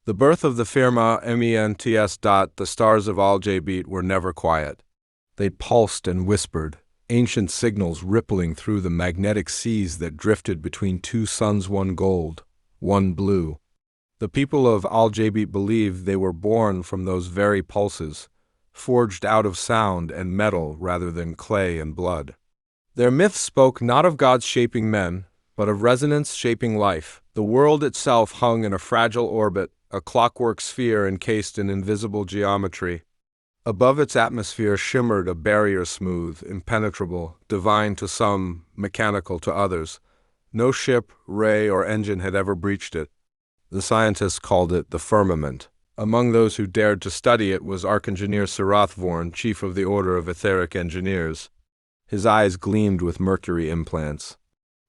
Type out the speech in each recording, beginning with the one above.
The birth of the Firmaments. The stars of Al-Jabeet were never quiet. They pulsed and whispered, ancient signals rippling through the magnetic seas that drifted between two suns, one gold, one blue. The people of Al-Jabeet believed they were born from those very pulses, forged out of sound and metal rather than clay and blood. Their myth spoke not of gods shaping men, but of resonance shaping life. The world itself hung in a fragile orbit, a clockwork sphere encased in invisible geometry. Above its atmosphere shimmered a barrier smooth, impenetrable, divine to some, mechanical to others. No ship, ray, or engine had ever breached it. The scientists called it the firmament. Among those who dared to study it was Arch-Engineer Sarathvorn, chief of the Order of Etheric Engineers. His eyes gleamed with mercury implants.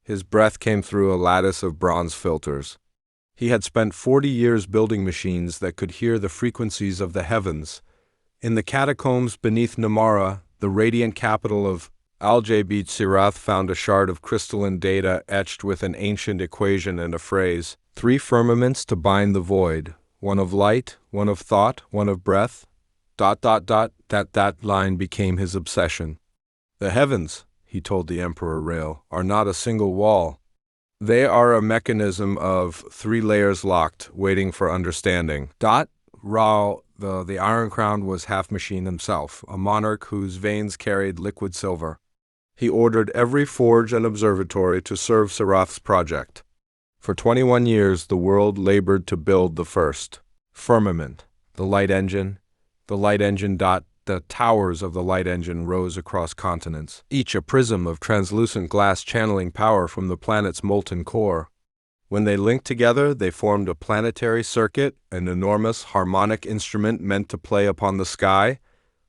His breath came through a lattice of bronze filters. He had spent 40 years building machines that could hear the frequencies of the heavens. In the catacombs beneath Namara, the radiant capital of Al-Jabeet, Sirath found a shard of crystalline data etched with an ancient equation and a phrase: 3 firmaments to bind the void, one of light, one of thought, one of breath. ... That line became his obsession. The heavens, he told the Emperor Rael, are not a single wall. They are a mechanism of 3 layers locked, waiting for understanding. Rael, the Iron Crown, was half machine himself, a monarch whose veins carried liquid silver. He ordered every forge and observatory to serve Sarath's project. For 21 years, the world labored to build the first firmament, the light engine. The towers of the light engine rose across continents, each a prism of translucent glass channeling power from the planet's molten core. When they linked together, they formed a planetary circuit, an enormous harmonic instrument meant to play upon the sky.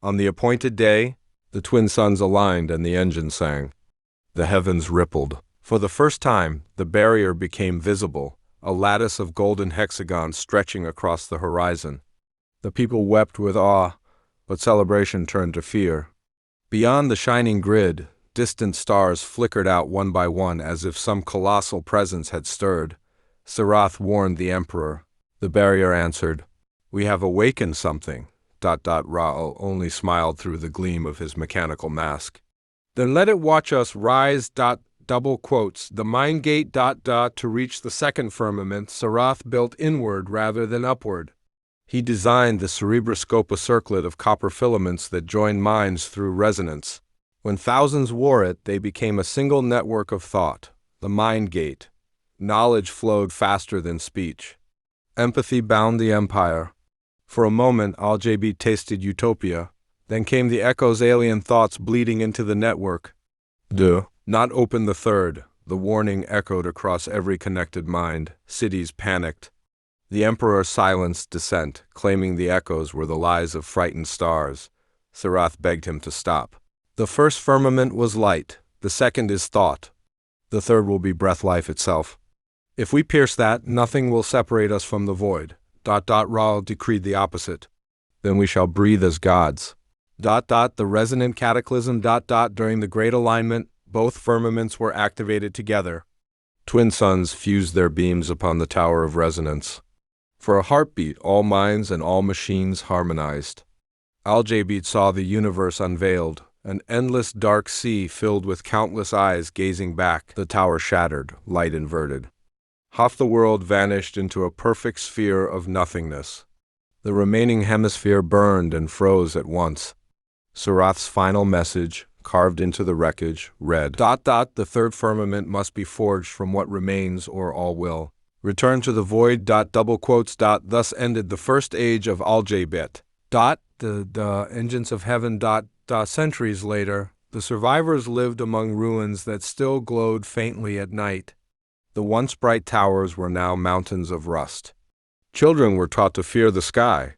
On the appointed day, the twin suns aligned and the engine sang. The heavens rippled. For the first time, the barrier became visible, a lattice of golden hexagons stretching across the horizon. The people wept with awe, but celebration turned to fear. Beyond the shining grid, distant stars flickered out one by one as if some colossal presence had stirred. Sarath warned the Emperor. The barrier answered, "We have awakened something." Rael only smiled through the gleam of his mechanical mask. "Then let it watch us rise. The mind gate. To reach the second firmament, Sarath built inward rather than upward. He designed the cerebroscope, a circlet of copper filaments that joined minds through resonance. When thousands wore it, they became a single network of thought, the mind gate. Knowledge flowed faster than speech. Empathy bound the empire. For a moment, Al-Jabeet tasted utopia. Then came the echoes, alien thoughts bleeding into the network. Do not open the third. The warning echoed across every connected mind. Cities panicked. The Emperor silenced dissent, claiming the echoes were the lies of frightened stars. Sarath begged him to stop. The first firmament was light, the second is thought. The third will be breath life itself. If we pierce that, nothing will separate us from the void. Rael decreed the opposite. Then we shall breathe as gods. The resonant cataclysm. During the great alignment, both firmaments were activated together. Twin suns fused their beams upon the tower of resonance. For a heartbeat, all minds and all machines harmonized. Al-Jabeet saw the universe unveiled, an endless dark sea filled with countless eyes gazing back. The tower shattered, light inverted. Half the world vanished into a perfect sphere of nothingness. The remaining hemisphere burned and froze at once. Sarath's final message, carved into the wreckage, read, The third firmament must be forged from what remains, or all will return to the void. Thus ended the first age of Al-Jabeet. The engines of heaven. Centuries later, the survivors lived among ruins that still glowed faintly at night. The once bright towers were now mountains of rust. Children were taught to fear the sky.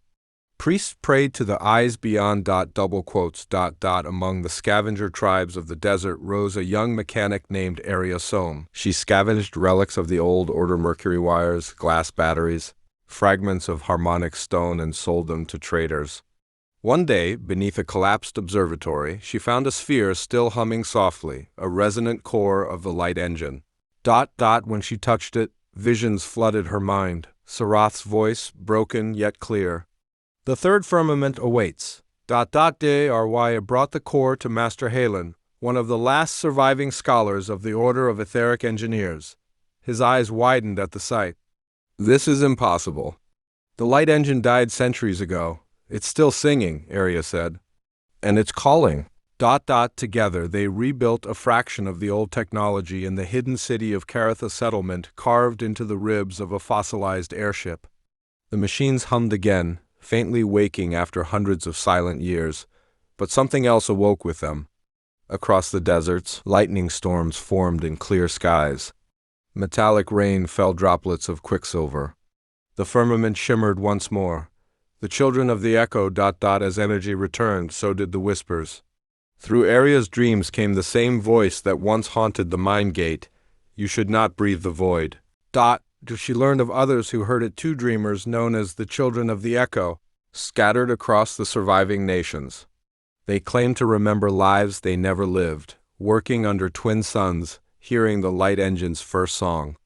Priests prayed to the eyes beyond. Among the scavenger tribes of the desert rose a young mechanic named Som. She scavenged relics of the old order, mercury wires, glass batteries, fragments of harmonic stone, and sold them to traders. One day, beneath a collapsed observatory, she found a sphere still humming softly, a resonant core of the light engine. When she touched it, visions flooded her mind. Sarath's voice, broken yet clear. The third firmament awaits. Arwaya brought the core to Master Halen, one of the last surviving scholars of the Order of Etheric Engineers. His eyes widened at the sight. This is impossible. The light engine died centuries ago. It's still singing, Arya said. And it's calling. Together they rebuilt a fraction of the old technology in the hidden city of Caratha settlement carved into the ribs of a fossilized airship. The machines hummed again, faintly waking after hundreds of silent years, but something else awoke with them. Across the deserts, lightning storms formed in clear skies. Metallic rain fell droplets of quicksilver. The firmament shimmered once more. The children of the echo. As energy returned, so did the whispers. Through Arya's dreams came the same voice that once haunted the mind gate. You should not breathe the void. She learned of others who heard it too, dreamers known as the children of the echo, scattered across the surviving nations. They claimed to remember lives they never lived, working under twin suns, hearing the light engine's first song.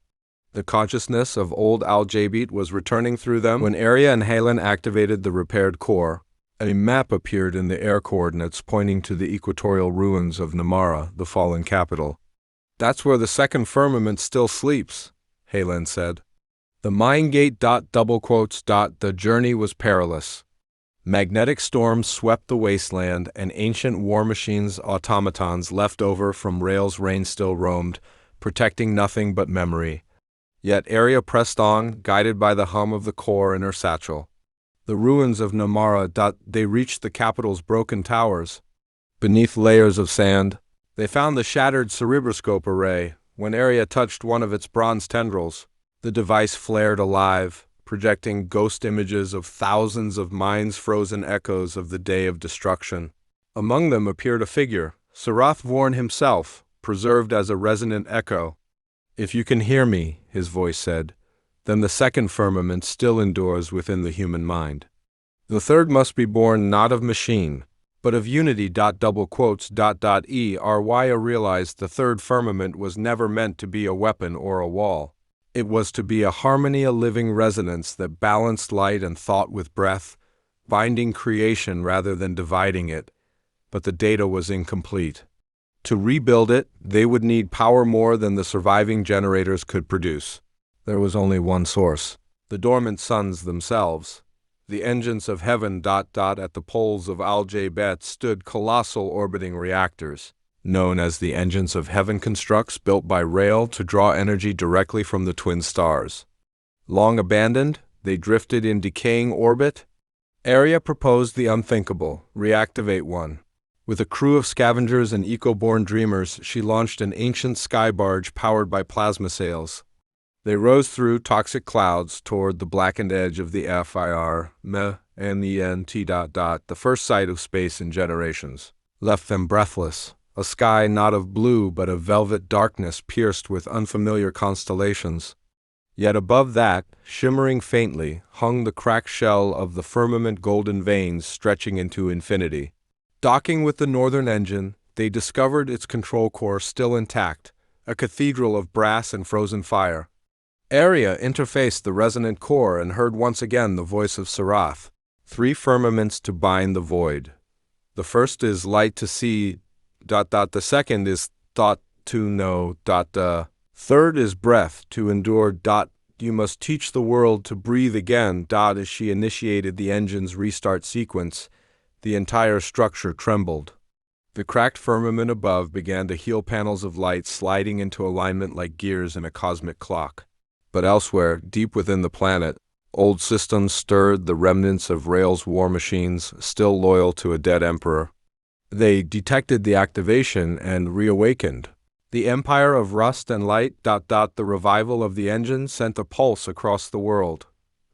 The consciousness of old Al-Jabeet was returning through them when Arya and Halen activated the repaired core. A map appeared in the air coordinates pointing to the equatorial ruins of Namara, the fallen capital. That's where the second firmament still sleeps, Halen said. The mind gate. The journey was perilous. Magnetic storms swept the wasteland, and ancient war machines' automatons left over from Rael's reign still roamed, protecting nothing but memory. Yet Arya pressed on, guided by the hum of the core in her satchel. The ruins of Namara. They reached the capital's broken towers. Beneath layers of sand, they found the shattered cerebroscope array. When Arya touched one of its bronze tendrils, the device flared alive, projecting ghost images of thousands of minds-frozen echoes of the day of destruction. Among them appeared a figure, Sarath Vorn himself, preserved as a resonant echo. If you can hear me, his voice said, then the second firmament still endures within the human mind. The third must be born not of machine, but of unity. Arya realized the third firmament was never meant to be a weapon or a wall. It was to be a harmony, a living resonance that balanced light and thought with breath, binding creation rather than dividing it. But the data was incomplete. To rebuild it, they would need power more than the surviving generators could produce. There was only one source, the dormant suns themselves. The engines of heaven. At the poles of Al-Jabeet stood colossal orbiting reactors, known as the engines of heaven, constructs built by Rael to draw energy directly from the twin stars. Long abandoned, they drifted in decaying orbit. Arya proposed the unthinkable, reactivate one. With a crew of scavengers and eco-born dreamers, she launched an ancient sky barge powered by plasma sails. They rose through toxic clouds toward the blackened edge of the Firmament. The first sight of space in generations left them breathless. A sky not of blue but of velvet darkness pierced with unfamiliar constellations. Yet above that, shimmering faintly, hung the cracked shell of the firmament, golden veins stretching into infinity. Docking with the northern engine, they discovered its control core still intact, a cathedral of brass and frozen fire. Arya interfaced the resonant core and heard once again the voice of Sarath. 3 firmaments to bind the void. The first is light to see. The second is thought to know. The third is breath to endure. You must teach the world to breathe again. As she initiated the engine's restart sequence, the entire structure trembled. The cracked firmament above began to heal, panels of light sliding into alignment like gears in a cosmic clock. But elsewhere, deep within the planet, old systems stirred, the remnants of Rael's war machines, still loyal to a dead emperor. They detected the activation and reawakened. The empire of rust and light. The revival of the engine sent a pulse across the world.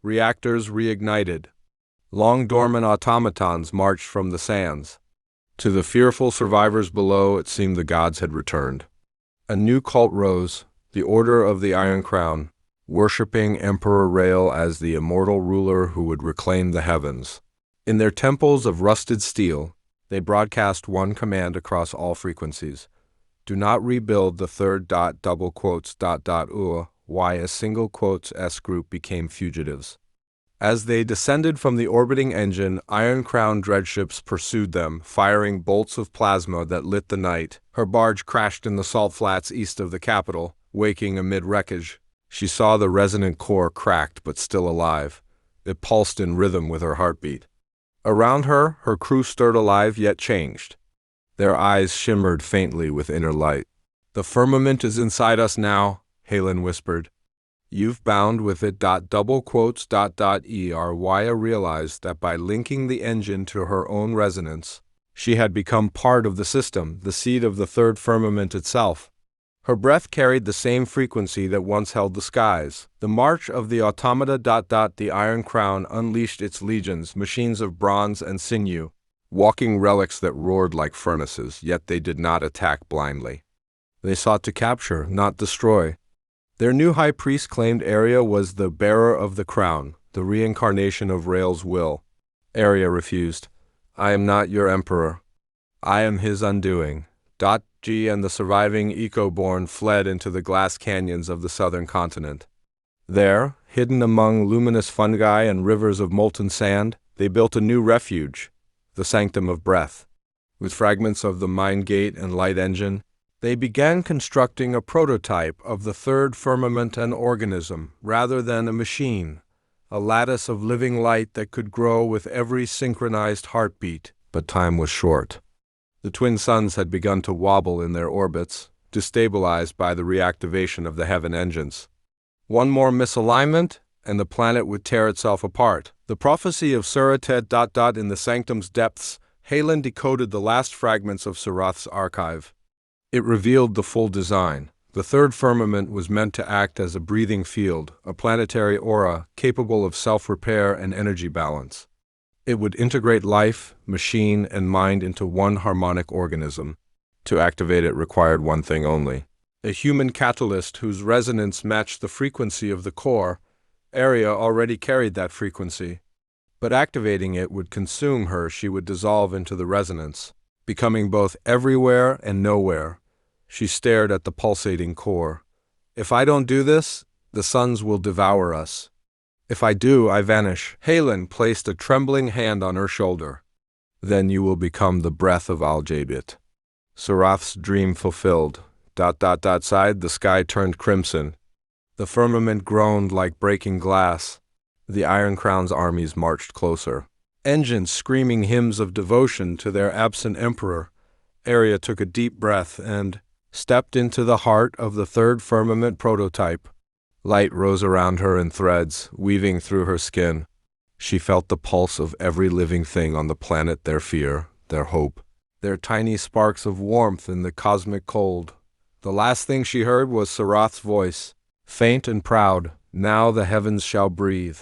Reactors reignited. Long dormant automatons marched from the sands. To the fearful survivors below, it seemed the gods had returned. A new cult rose, the Order of the Iron Crown, worshipping Emperor Rael as the immortal ruler who would reclaim the heavens. In their temples of rusted steel, they broadcast one command across all frequencies. Do not rebuild the third. why a single quotes S group became fugitives. As they descended from the orbiting engine, iron-crowned dreadships pursued them, firing bolts of plasma that lit the night. Her barge crashed in the salt flats east of the capital, waking amid wreckage. She saw the resonant core cracked but still alive. It pulsed in rhythm with her heartbeat. Around her, her crew stirred alive yet changed. Their eyes shimmered faintly with inner light. "The firmament is inside us now," Halen whispered. "You've bound with it." Double quotes. Rya realized that by linking the engine to her own resonance, she had become part of the system, the seed of the third firmament itself. Her breath carried the same frequency that once held the skies. The march of the automata. The Iron Crown unleashed its legions, machines of bronze and sinew, walking relics that roared like furnaces, yet they did not attack blindly. They sought to capture, not destroy. Their new high priest claimed Arya was the bearer of the crown, the reincarnation of Rael's will. Arya refused. "I am not your emperor. I am his undoing." G and the surviving Eco-born fled into the glass canyons of the southern continent. There, hidden among luminous fungi and rivers of molten sand, they built a new refuge, the Sanctum of Breath. With fragments of the Mind Gate and Light Engine, they began constructing a prototype of the third firmament, an organism, rather than a machine, a lattice of living light that could grow with every synchronized heartbeat. But time was short. The twin suns had begun to wobble in their orbits, destabilized by the reactivation of the heaven engines. One more misalignment, and the planet would tear itself apart. The prophecy of Surated. In the Sanctum's depths, Halen decoded the last fragments of Surath's archive. It revealed the full design. The third firmament was meant to act as a breathing field, a planetary aura capable of self-repair and energy balance. It would integrate life, machine, and mind into one harmonic organism. To activate it required one thing only: a human catalyst whose resonance matched the frequency of the core. Arya already carried that frequency. But activating it would consume her. She would dissolve into the resonance, becoming both everywhere and nowhere. She stared at the pulsating core. "If I don't do this, the suns will devour us. If I do, I vanish." Halen placed a trembling hand on her shoulder. "Then you will become the breath of Al-Jabeet." Surath's dream fulfilled. Side, the sky turned crimson. The firmament groaned like breaking glass. The Iron Crown's armies marched closer, engines screaming hymns of devotion to their absent emperor. Arya took a deep breath and stepped into the heart of the third firmament prototype. Light rose around her in threads, weaving through her skin. She felt the pulse of every living thing on the planet, their fear, their hope, their tiny sparks of warmth in the cosmic cold. The last thing she heard was Surath's voice, faint and proud. "Now the heavens shall breathe."